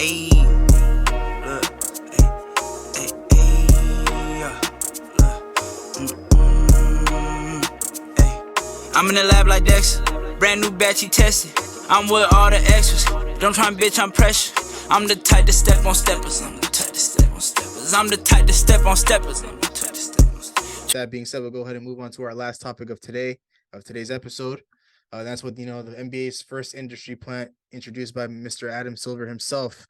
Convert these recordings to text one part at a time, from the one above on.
Ayy, look, yeah, ayy. I'm in the lab like Dexter, brand new batch he tested. I'm with all the extras, don't try and bitch, I'm pressure. I'm the type to step on steppers, I'm the type to step on steppers, I'm the type to step on steppers, I'm the type to step on steppers. That being said, we'll go ahead and move on to our last topic of today's episode. That's what the NBA's first industry plant introduced by Mr. Adam Silver himself,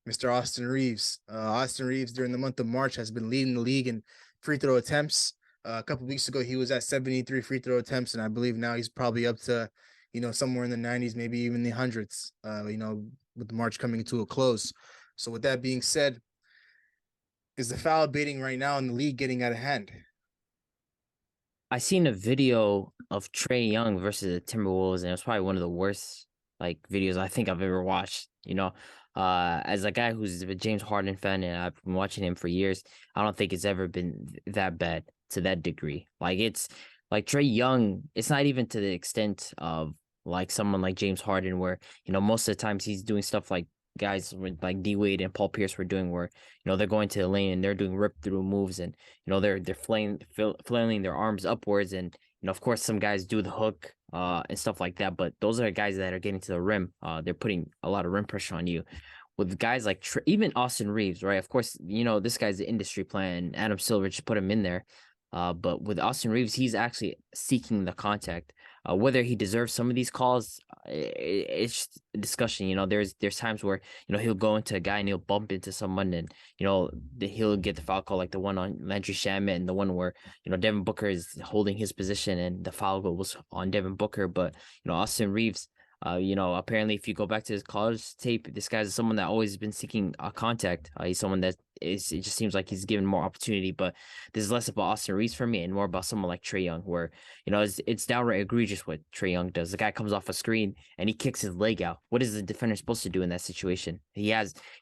Mr. Austin Reeves. Austin Reeves during the month of March has been leading the league in free throw attempts. A couple weeks ago, he was at 73 free throw attempts, and I believe now he's probably up to, somewhere in the 90s, maybe even the hundreds. With March coming to a close. So with that being said, is the foul baiting right now in the league getting out of hand? I seen a video of Trae Young versus the Timberwolves, and it was probably one of the worst videos I think I've ever watched. As a guy who's a James Harden fan and I've been watching him for years, I don't think it's ever been that bad to that degree. It's like Trae Young, it's not even to the extent of someone like James Harden where, most of the times he's doing stuff like guys with D Wade and Paul Pierce were doing where, they're going to the lane and they're doing rip through moves and, they're flailing their arms upwards. And, of course, some guys do the hook and stuff like that. But those are guys that are getting to the rim. They're putting a lot of rim pressure on you. With guys like even Austin Reeves, right? Of course, this guy's the industry plan. Adam Silver just put him in there. But with Austin Reeves, he's actually seeking the contact. Whether he deserves some of these calls, it's just a discussion. There's times where he'll go into a guy and he'll bump into someone, and he'll get the foul call like the one on Landry Shamet and the one where Devin Booker is holding his position and the foul goal was on Devin Booker. But Austin Reeves, apparently if you go back to his college tape, this guy's someone that always been seeking contact. He's someone that it just seems like he's given more opportunity, but this is less about Austin Reeves for me and more about someone like Trae Young, where it's downright egregious what Trae Young does. The guy comes off a screen and he kicks his leg out. What is the defender supposed to do in that situation? He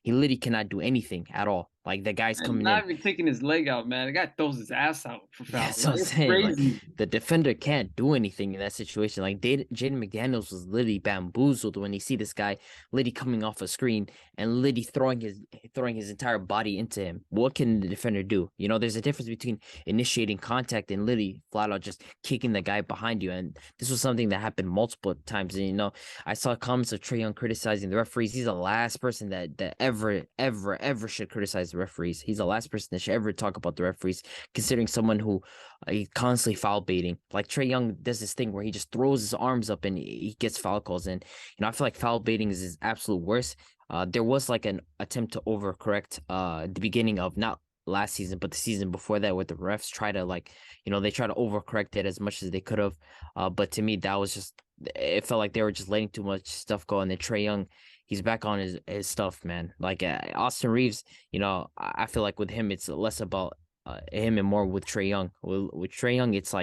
literally cannot do anything at all. The guy's coming not in. even kicking his leg out, man. The guy throws his ass out for foul. Yeah, that's what I'm saying. The defender can't do anything in that situation. Jaden McDaniels was literally bamboozled when you see this guy literally coming off a screen and literally throwing his entire body into him. What can the defender do? There's a difference between initiating contact and literally flat out just kicking the guy behind you. And this was something that happened multiple times. And I saw comments of Trae Young criticizing the referees. He's the last person that ever should criticize the referees. He's the last person that should ever talk about the referees, considering someone who he's constantly foul baiting. Trae Young does this thing where he just throws his arms up and he gets foul calls. And I feel like foul baiting is his absolute worst. There was an attempt to overcorrect the beginning of not last season but the season before that, where the refs try to they try to overcorrect it as much as they could have. But to me, that was just, it felt like they were just letting too much stuff go. And then Trae Young, he's back on his stuff, man. Austin Reeves, I feel like with him, it's less about him and more with Trae Young. With Trae Young, it's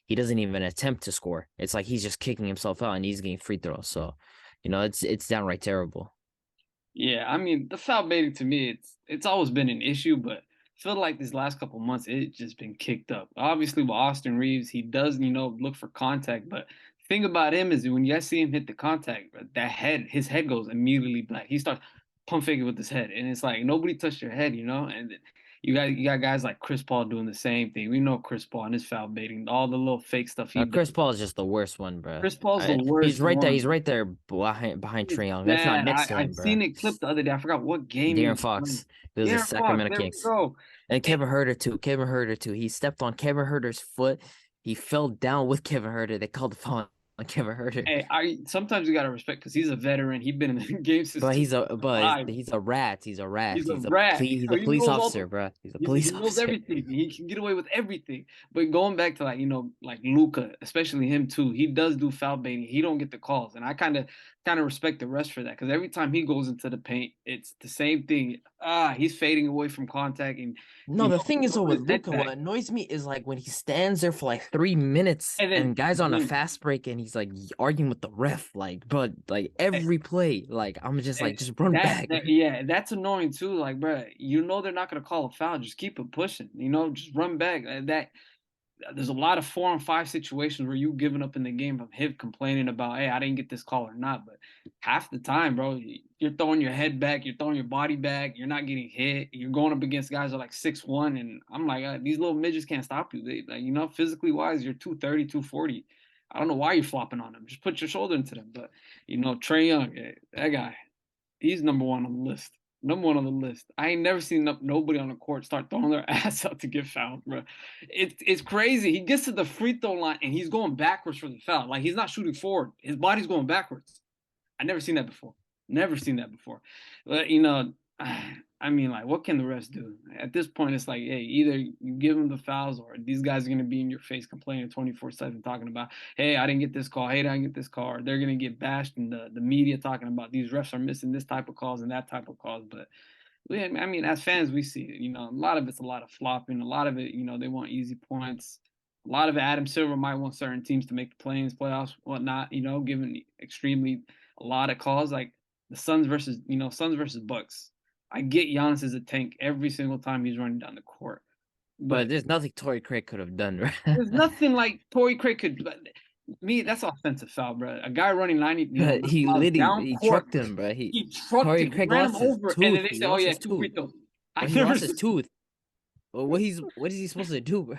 he doesn't even attempt to score. It's he's just kicking himself out and he's getting free throws. So, it's downright terrible. Yeah, I mean, the foul baiting to me, it's always been an issue, but I feel like these last couple months, it's just been kicked up. Obviously, with Austin Reeves, he does, look for contact, but the thing about him is when you guys see him hit the contact, his head goes immediately black. He starts pump faking with his head, and it's nobody touched your head, and you got guys like Chris Paul doing the same thing. We know Chris Paul and his foul baiting, all the little fake stuff he does. Chris Paul is just the worst one, bro. Chris Paul's the worst. He's right there. He's right there behind Trae Young. That's not next to him, I've bro. seen it clipped the other day. I forgot what game. De'Aaron Fox. It was the Sacramento Kings. And Kevin Huerter too. He stepped on Kevin Huerter's foot. He fell down with Kevin Huerter. They called the foul on Kevin Huerter. Hey, sometimes you gotta respect because he's a veteran. He's been in the game since. But he's a rat. He's a rat. He's a rat. He's a police officer, bro. He's a police officer. He knows everything. He can get away with everything. But going back to Luka, especially him too, he does do foul baiting. He don't get the calls, and I kind of respect the rest for that because every time he goes into the paint, it's the same thing. He's fading away from contact. And no, the thing is with Luka, what annoys me is when he stands there for 3 minutes and guys on a fast break and he's arguing with the ref, every play, I'm just just run back. That's annoying too. Bro, they're not gonna call a foul. Just keep it pushing. Just run back. there's a lot of 4 and 5 situations where you giving up in the game from him complaining about, hey, I didn't get this call or not. But half the time, bro, you're throwing your head back, you're throwing your body back, you're not getting hit, you're going up against guys that are like 6'1", and I'm like, these little midgets can't stop you. They, like, you know, physically wise, you're 230, 240. I don't know why you're flopping on them. Just put your shoulder into them. But you know, Trae Young, that guy, he's number one on the list. Number one on the list. I ain't never seen nobody on the court start throwing their ass out to get fouled, bro. It's crazy. He gets to the free throw line and he's going backwards for the foul. Like, he's not shooting forward. His body's going backwards. I never seen that before. Never seen that before. But you know, I mean, like, what can the refs do? At this point, it's like, hey, either you give them the fouls or these guys are gonna be in your face complaining 24/7, talking about, hey, I didn't get this call, hey, I didn't get this call, or they're gonna get bashed in the media talking about these refs are missing this type of calls and that type of calls. But I mean, as fans, we see it. You know, a lot of it's a lot of flopping. A lot of it, you know, they want easy points. A lot of it, Adam Silver might want certain teams to make the play-ins, playoffs, whatnot. You know, given extremely a lot of calls like the Suns versus Bucks. I get Giannis is a tank every single time he's running down the court, But there's nothing Torrey Craig could have done, right? there's nothing like Torrey Craig could. Me, that's offensive foul, bro. A guy running 90, you know, He miles literally down he court, trucked him, bro. he trucked Torrey him, Craig ran him lost his over, and tooth. then they He say, "Oh lost yeah, his 2 free tooth. throws." But I he never lost his tooth. Well, what is he supposed to do, bro?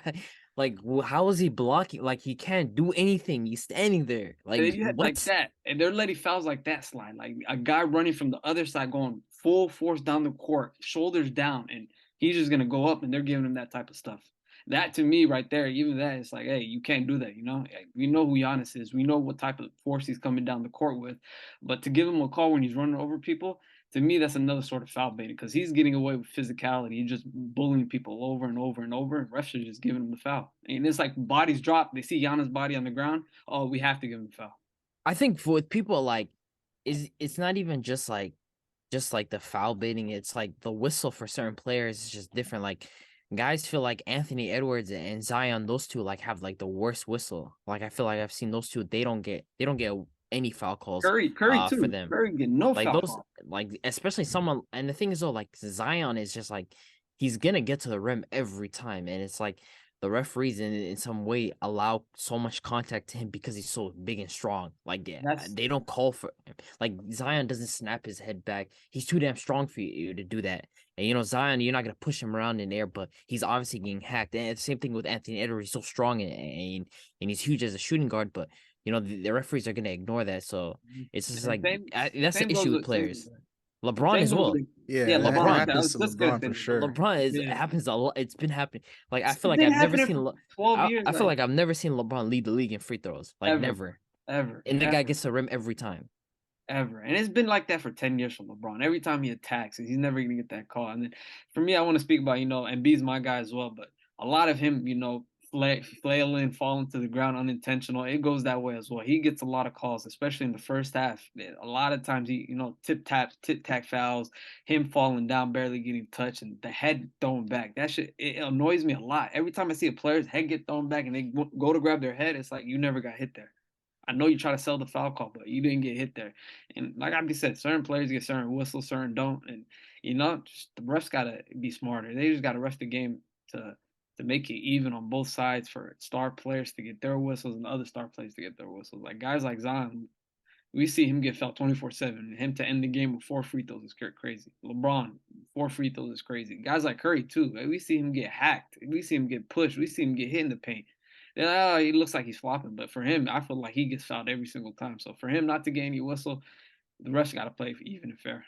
Like, how is he blocking? Like, he can't do anything. He's standing there. And Like, then you had like what? that, and they're letting fouls like that slide. Like a guy running from the other side, going full force down the court, shoulders down, and he's just gonna go up, and they're giving him that type of stuff. That to me, right there, even that, it's like, hey, you can't do that. You know, like, we know who Giannis is. We know what type of force he's coming down the court with, but to give him a call when he's running over people, to me, that's another sort of foul baiting because he's getting away with physicality. He's just bullying people over and over and over, and refs are just giving him the foul. And it's like bodies drop. They see Giannis' body on the ground. Oh, we have to give him the foul. I think with people like, it's not even just like the foul baiting. It's like the whistle for certain players is just different. Like, guys feel like Anthony Edwards and Zion, those two like have like the worst whistle. Like, I feel like I've seen those two. They don't get any foul calls. Curry For too. them. Curry get no Like foul those, call. like especially someone. And the thing is though, like Zion is just like he's gonna get to the rim every time, and it's like the referees in some way allow so much contact to him because he's so big and strong. Like, yeah, they don't call for like Zion doesn't snap his head back. He's too damn strong for you to do that. And you know, Zion, you're not gonna push him around in there, but he's obviously getting hacked. And the same thing with Anthony Edwards. He's so strong and he's huge as a shooting guard, but you know, the referees are gonna ignore that. So it's just like that's the issue with players. LeBron as well. Yeah, that LeBron happens to LeBron for sure. LeBron happens a lot. It's been happening. Like, I feel like been I've never happening seen. for 12 years. I feel like I've never seen LeBron lead the league in free throws. Like, never. Ever. And the guy gets the rim every time. Ever. And it's been like that for 10 years from LeBron. Every time he attacks, he's never going to get that call. And then for me, I want to speak about, you know, Embiid's my guy as well, but a lot of him, you know, flailing, falling to the ground unintentional. It goes that way as well. He gets a lot of calls, especially in the first half. A lot of times he, you know, tic tac fouls, him falling down, barely getting touched, and the head thrown back. That shit, it annoys me a lot. Every time I see a player's head get thrown back and they go to grab their head, it's like, you never got hit there. I know you try to sell the foul call, but you didn't get hit there. And like I said, certain players get certain whistles, certain don't. And, you know, just the refs got to be smarter. They just got to ref the game to make it even on both sides for star players to get their whistles and other star players to get their whistles. Like guys like Zion, we see him get fouled 24/7. And him to end the game with 4 free throws is crazy. LeBron, 4 free throws is crazy. Guys like Curry, too. Like, we see him get hacked. We see him get pushed. We see him get hit in the paint. Oh, he looks like he's flopping, but for him, I feel like he gets fouled every single time. So for him not to get any whistle, the refs got to play for even and fair.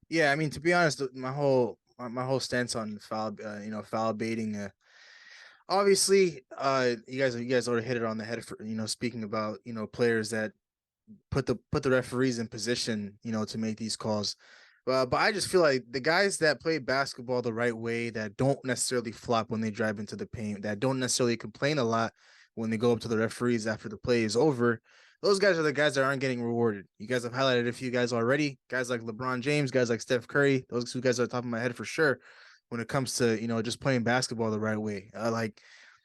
Yeah, I mean, to be honest, my whole stance on foul, foul baiting. Obviously, you guys already hit it on the head for, you know, speaking about, you know, players that put the referees in position, you know, to make these calls. But I just feel like the guys that play basketball the right way, that don't necessarily flop when they drive into the paint, that don't necessarily complain a lot when they go up to the referees after the play is over, those guys are the guys that aren't getting rewarded. You guys have highlighted a few guys already, guys like LeBron James, guys like Steph Curry. Those two guys are at the top of my head for sure when it comes to, you know, just playing basketball the right way. Like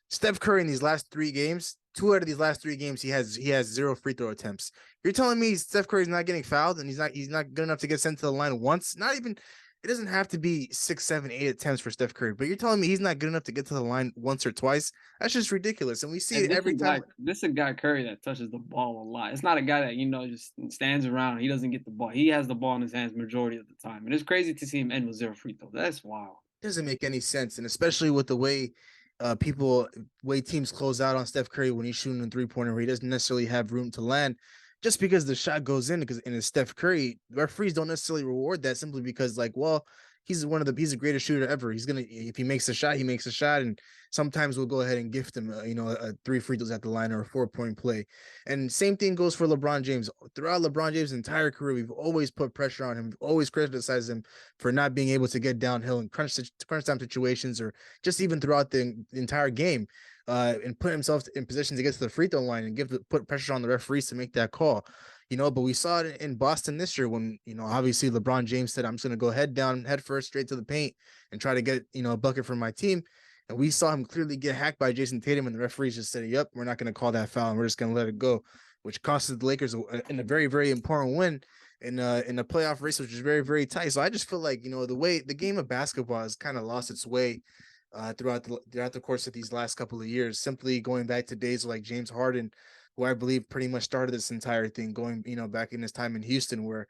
Steph Curry in these last 3 games, 2 out of these last 3 games, he has 0 free throw attempts. You're telling me Steph Curry's not getting fouled and he's not good enough to get sent to the line once? Not even it doesn't have to be 6, 7, 8 attempts for Steph Curry. But you're telling me he's not good enough to get to the line once or twice? That's just ridiculous. And we see And it every time. this is a guy Curry that touches the ball a lot. It's not a guy that just stands around. He doesn't get the ball. He has the ball in his hands majority of the time, and it's crazy to see him end with 0 free throws. That's wild. Doesn't make any sense, and especially with the way way teams close out on Steph Curry when he's shooting a 3-pointer where he doesn't necessarily have room to land. Just because the shot goes in, because in a Steph Curry, referees don't necessarily reward that simply because, like, well, he's the greatest shooter ever. He's gonna, if he makes a shot, he makes a shot, and sometimes we'll go ahead and gift him, a 3 free throws at the line or a 4-point play. And same thing goes for LeBron James. Throughout LeBron James' entire career, we've always put pressure on him. We've always criticized him for not being able to get downhill in crunch time situations, or just even throughout the entire game. And put himself in position to get to the free throw line and put pressure on the referees to make that call. But we saw it in Boston this year when, obviously LeBron James said, I'm just going to go head first, straight to the paint and try to get, a bucket for my team. And we saw him clearly get hacked by Jason Tatum, and the referees just said, yep, we're not going to call that foul, and we're just going to let it go, which costed the Lakers in a very, very important win in the playoff race, which is very, very tight. So I just feel like, the way the game of basketball has kind of lost its way throughout the course of these last couple of years, simply going back to days like James Harden, who I believe pretty much started this entire thing, going, back in his time in Houston, where,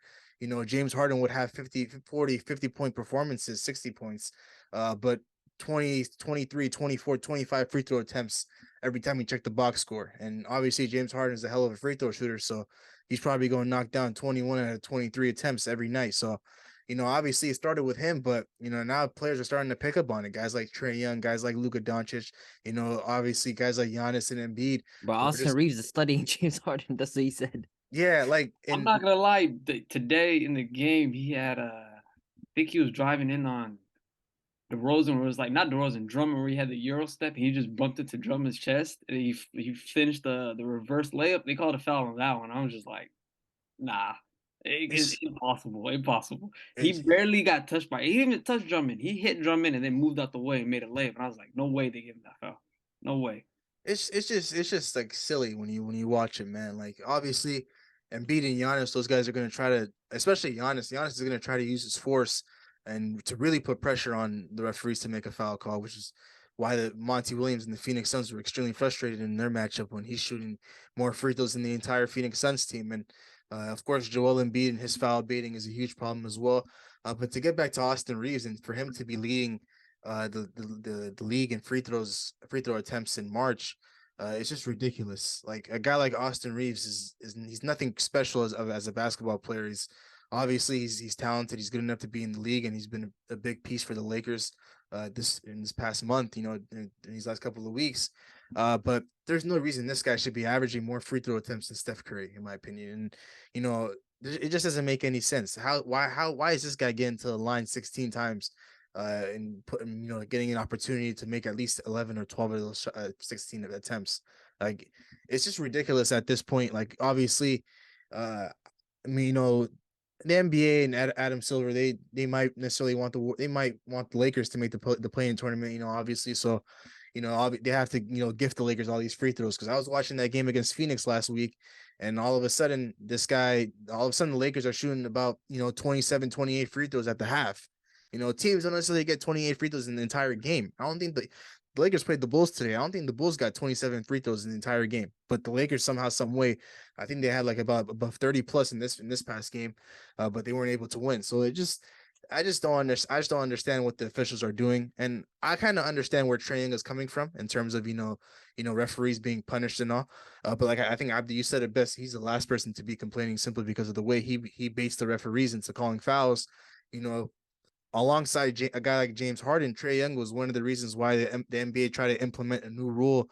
James Harden would have 50, 40, 50-point performances, 60 points, but 20, 23, 24, 25 free throw attempts every time he checked the box score. And obviously James Harden is a hell of a free throw shooter, so he's probably going to knock down 21 out of 23 attempts every night. So, obviously it started with him, but, now players are starting to pick up on it. Guys like Trae Young, guys like Luka Doncic, obviously guys like Giannis and Embiid. But Austin Reeves is studying James Harden. That's what he said. Yeah, like, I'm not gonna lie. Today in the game, he had I think he was driving in on DeRozan, where it was like not DeRozan, Drummond, where he had the Euro step, and he just bumped it to Drummond's chest, and he finished the reverse layup. They called a foul on that one. I was just like, nah, it's impossible, impossible. He barely got touched by. He didn't even touch Drummond. He hit Drummond and then moved out the way and made a layup. And I was like, no way they give him that foul. No way. It's just like silly when you watch it, man. Like, obviously, Embiid and Giannis, those guys are going to try to, especially Giannis. Giannis is going to try to use his force and to really put pressure on the referees to make a foul call, which is why the Monty Williams and the Phoenix Suns were extremely frustrated in their matchup when he's shooting more free throws than the entire Phoenix Suns team. And of course, Joel Embiid and his foul baiting is a huge problem as well. But to get back to Austin Reeves and for him to be leading the league in free throw attempts in March, it's just ridiculous. Like, a guy like Austin Reeves is he's nothing special as a basketball player. He's obviously he's talented. He's good enough to be in the league, and he's been a big piece for the Lakers this past month. In these last couple of weeks. But there's no reason this guy should be averaging more free throw attempts than Steph Curry, in my opinion. And it just doesn't make any sense. Why is this guy getting to the line 16 times? And getting an opportunity to make at least 11 or 12 of those 16 attempts. Like, it's just ridiculous at this point. Like, obviously, the NBA and Adam Silver, they might necessarily want the Lakers to make the play-in tournament, obviously. So, they have to, gift the Lakers all these free throws. Because I was watching that game against Phoenix last week, and all of a sudden the Lakers are shooting about, 27, 28 free throws at the half. Teams don't necessarily get 28 free throws in the entire game. I don't think the Lakers played the Bulls today. I don't think the Bulls got 27 free throws in the entire game. But the Lakers somehow, some way, I think they had like about above 30 plus in this past game, but they weren't able to win. So I just don't understand what the officials are doing, and I kind of understand where Trae Young is coming from in terms of referees being punished and all. But like, I think Abdi, you said it best. He's the last person to be complaining simply because of the way he baits the referees into calling fouls. Alongside a guy like James Harden, Trae Young was one of the reasons why the NBA tried to implement a new rule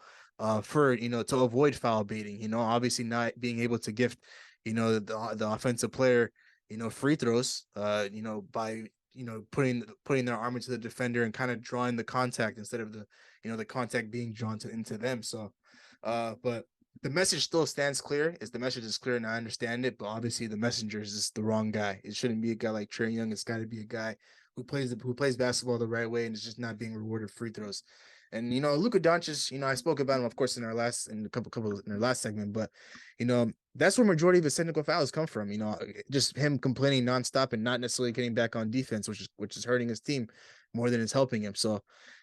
for to avoid foul baiting. Obviously not being able to gift the offensive player free throws by putting their arm into the defender and kind of drawing the contact instead of the contact being drawn into them. So but the message still stands clear. The message is clear, and I understand it, but obviously the messenger is just the wrong guy. It shouldn't be a guy like Trae Young. It's got to be a guy who plays basketball the right way and is just not being rewarded free throws. And Luka Doncic, I spoke about him, of course, in our last segment, but that's where majority of his technical fouls come from. Just him complaining nonstop and not necessarily getting back on defense, which is hurting his team more than it's helping him. So,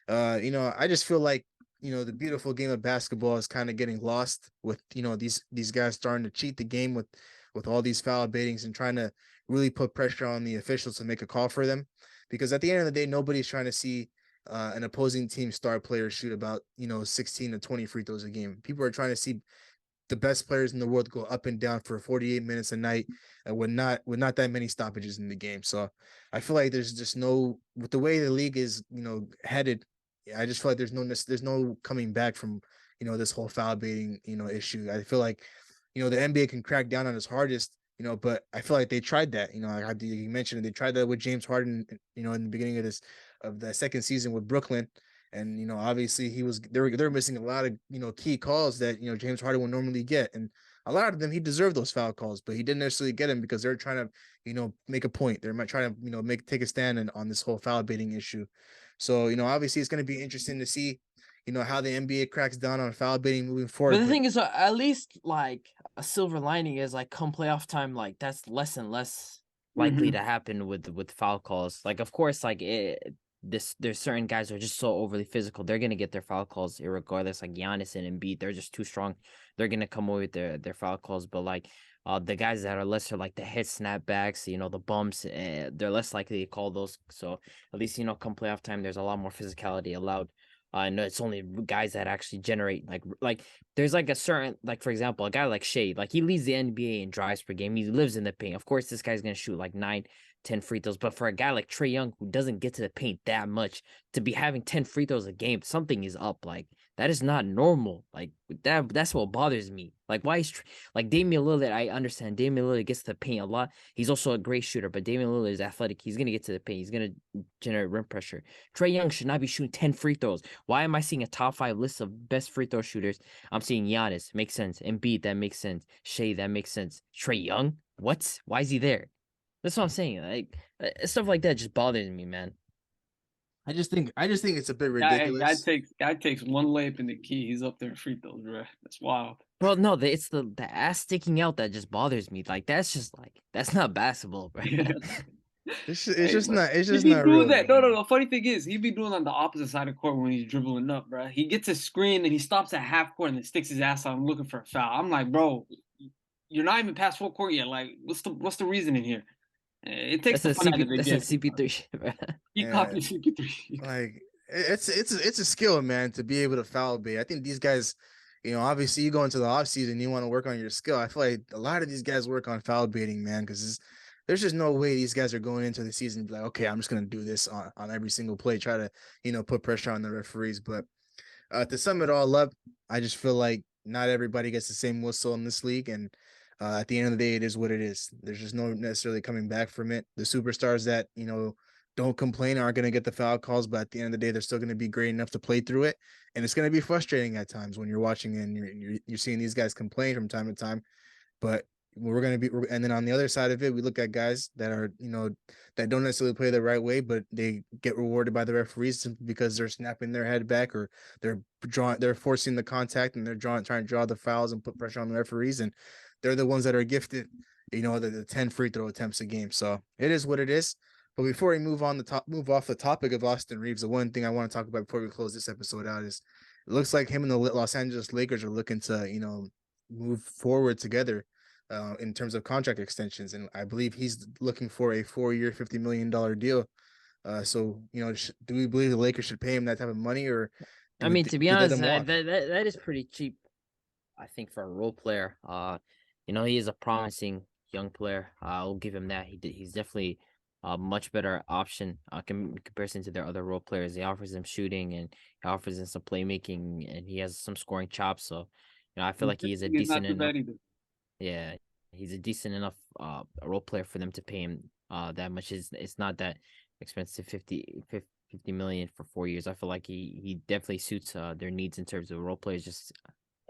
I just feel like the beautiful game of basketball is kind of getting lost with these guys starting to cheat the game with all these foul baitings and trying to really put pressure on the officials to make a call for them, because at the end of the day, nobody's trying to see an opposing team star player shoot about 16 to 20 free throws a game. People are trying to see the best players in the world go up and down for 48 minutes a night, with not that many stoppages in the game. So I feel like there's just no, with the way the league is headed. I just feel like there's no coming back from this whole foul baiting issue. I feel like the NBA can crack down on its hardest, but I feel like they tried that. Like you mentioned, they tried that with James Harden, in the beginning of the second season with Brooklyn. And obviously they're missing a lot of key calls that James Harden would normally get, and a lot of them he deserved those foul calls, but he didn't necessarily get them because they're trying to make a point. They're trying to take a stand on this whole foul baiting issue. So obviously it's going to be interesting to see how the NBA cracks down on foul baiting moving forward. But the thing is, at least like a silver lining is like come playoff time, like that's less and less likely to happen with foul calls. Like, of course, like there's certain guys who are just so overly physical. They're gonna get their foul calls regardless. Like Giannis and Embiid, they're just too strong. They're gonna come away with their foul calls. But like the guys that are lesser, like the head snapbacks, the bumps, they're less likely to call those. So at least come playoff time, there's a lot more physicality allowed. I know it's only guys that actually generate like there's like a certain, like, for example, a guy like Shea, like he leads the NBA in drives per game. He lives in the paint. Of course, this guy's gonna shoot like 9-10 free throws. But for a guy like Trae Young, who doesn't get to the paint that much, to be having 10 free throws a game, something is up. Like that is not normal. Like that's what bothers me. Like why is like Damian Lillard? I understand Damian Lillard gets to the paint a lot. He's also a great shooter, but Damian Lillard is athletic. He's gonna get to the paint. He's gonna generate rim pressure. Trae Young should not be shooting 10 free throws. Why am I seeing a top 5 list of best free throw shooters? I'm seeing Giannis, makes sense. Embiid, that makes sense. Shea, that makes sense. Trae Young, what? Why is he there? That's what I'm saying. Like stuff like that just bothers me, man. I just think it's a bit ridiculous. Guy takes one layup in the key. He's up there in free throws, bro. That's wild. Well, no, it's the ass sticking out that just bothers me. Like that's not basketball, bro. It's just not real. That. No. The funny thing is, he'd be doing on the opposite side of court when he's dribbling up, bro. He gets a screen and he stops at half court and then sticks his ass out. I'm looking for a foul. I'm like, bro, you're not even past full court yet. Like, what's the reasoning here? It takes the fun out of the game. That's a CP3 shit, bro. He copied CP3. Like it's a skill, man, to be able to foul bait. I think these guys, obviously you go into the off season, you want to work on your skill. I feel like a lot of these guys work on foul baiting, man, because there's just no way these guys are going into the season and be like, okay, I'm just gonna do this on every single play, try to put pressure on the referees. But to sum it all up, I just feel like not everybody gets the same whistle in this league, and at the end of the day, it is what it is. There's just no necessarily coming back from it. The superstars that don't complain aren't going to get the foul calls, but at the end of the day, they're still going to be great enough to play through it. And it's going to be frustrating at times when you're watching and you're seeing these guys complain from time to time. But and then on the other side of it, we look at guys that are that don't necessarily play the right way, but they get rewarded by the referees simply because they're snapping their head back, or they're forcing the contact, and they're trying to draw the fouls and put pressure on the referees, and they're the ones that are gifted the 10 free throw attempts a game. So it is what it is. But before we move off the topic of Austin Reeves, the one thing I want to talk about before we close this episode out is it looks like him and the Los Angeles Lakers are looking to move forward together in terms of contract extensions, and I believe he's looking for a 4-year, $50 million deal. So do we believe the Lakers should pay him that type of money, or I mean, to be honest, that is pretty cheap, I think, for a role player. He is a promising young player. I'll give him that. He's definitely a much better option in comparison to their other role players. He offers them shooting, and he offers them some playmaking, and he has some scoring chops. So, I feel like he is a decent enough. Yeah, he's a decent enough role player for them to pay him that much. It's not that expensive, 50 million for 4 years. I feel like he definitely suits their needs in terms of role players, just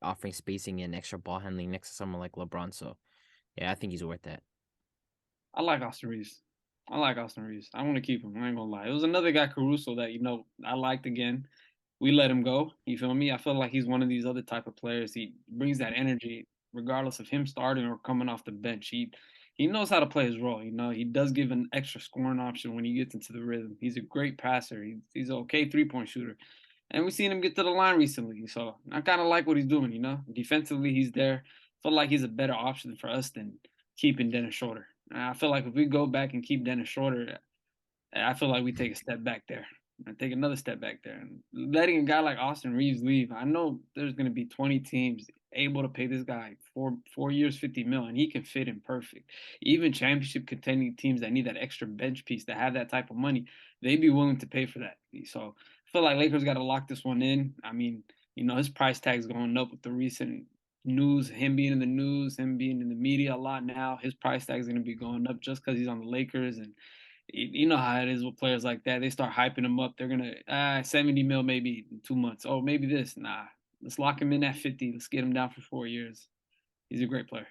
offering spacing and extra ball handling next to someone like LeBron. So, yeah, I think he's worth that. I like Austin Reeves. I want to keep him. I ain't gonna lie. It was another guy, Caruso, that I liked again. we let him go. You feel me? I feel like he's one of these other type of players. He brings that energy, regardless of him starting or coming off the bench. He knows how to play his role. You know, he does give an extra scoring option when he gets into the rhythm. He's a great passer. He's an okay 3-point shooter. And we've seen him get to the line recently. So I kind of like what he's doing, you know. Defensively, he's there. I feel like he's a better option for us than keeping Dennis Schroeder. I feel like if we go back and keep Dennis Schroeder, I feel like we take a step back there. I take another step back there. And letting a guy like Austin Reeves leave, I know there's going to be 20 teams able to pay this guy 4 years, 50 mil, and he can fit in perfect. Even championship contending teams that need that extra bench piece that have that type of money, they'd be willing to pay for that. So I feel like Lakers got to lock this one in. I mean, you know, his price tag's going up with the recent news, him being in the news, him being in the media a lot now. His price tag is going to be going up just because he's on the Lakers. And you know how it is with players like that. They start hyping them up. They're gonna 70 mil maybe in 2 months. Oh, maybe this. Nah, let's lock him in at 50. Let's get him down for 4 years. He's a great player.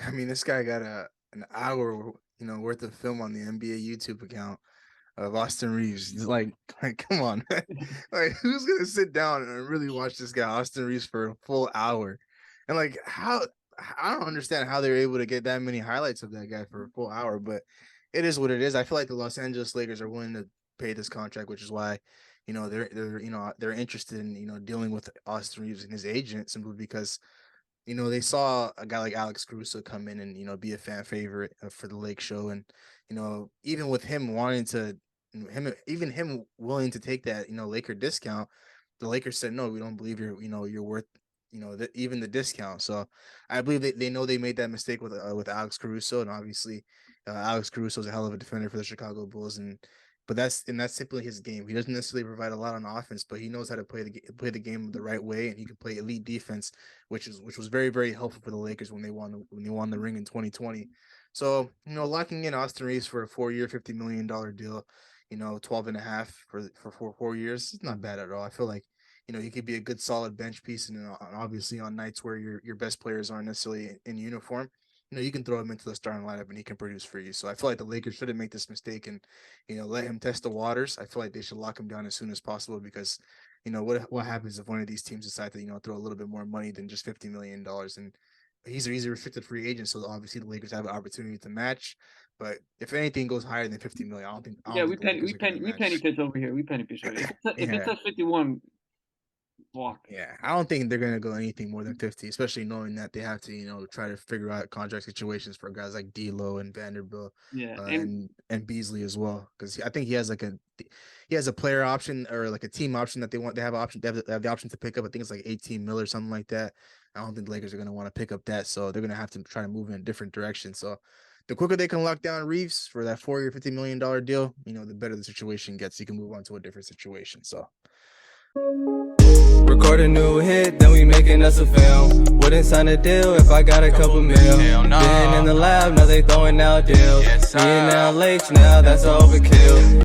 I mean, this guy got an hour, worth of film on the NBA YouTube account of Austin Reeves. It's like come on, like who's gonna sit down and really watch this guy Austin Reeves for a full hour? And like how I don't understand how they're able to get that many highlights of that guy for a full hour, but it is what it is. I feel like the Los Angeles Lakers are willing to pay this contract, which is why, they're interested in, dealing with Austin Reeves and his agent simply because, they saw a guy like Alex Caruso come in and, be a fan favorite for the Lake Show. And, even with him wanting to, him willing to take that, Laker discount, the Lakers said, no, we don't believe you're worth, even the discount. So I believe they know they made that mistake with Alex Caruso. And obviously Alex Caruso is a hell of a defender for the Chicago Bulls. But that's simply his game. He doesn't necessarily provide a lot on offense, but he knows how to play the game the right way, and he can play elite defense, which was very, very helpful for the Lakers when they won the ring in 2020. So locking in Austin Reeves for a 4-year, $50 million deal, 12 and a half for 4 years, it's not bad at all. I feel like he could be a good solid bench piece, and obviously on nights where your best players aren't necessarily in uniform, you can throw him into the starting lineup and he can produce for you. So I feel like the Lakers shouldn't make this mistake and, let him test the waters. I feel like they should lock him down as soon as possible because, what happens if one of these teams decide to, throw a little bit more money than just $50 million? And he's a restricted free agent, so obviously the Lakers have an opportunity to match. But if anything goes higher than 50 million, I don't think. We penny pitch over here. We penny pitch over here. If it's a 51. Walk. Yeah, I don't think they're gonna go anything more than 50, especially knowing that they have to, try to figure out contract situations for guys like D'Lo and Vanderbilt, and Beasley as well. Because I think he has a player option or like a team option that they have the option to pick up. I think it's like 18 mil or something like that. I don't think the Lakers are gonna want to pick up that, so they're gonna have to try to move in a different direction. So the quicker they can lock down Reeves for that 4-year, $50 million deal, the better the situation gets. You can move on to a different situation. So. Record a new hit, then we making us a film. Wouldn't sign a deal if I got a couple mil. Been in the lab, now they throwing out deals. Me and now Lakes, now that's overkill.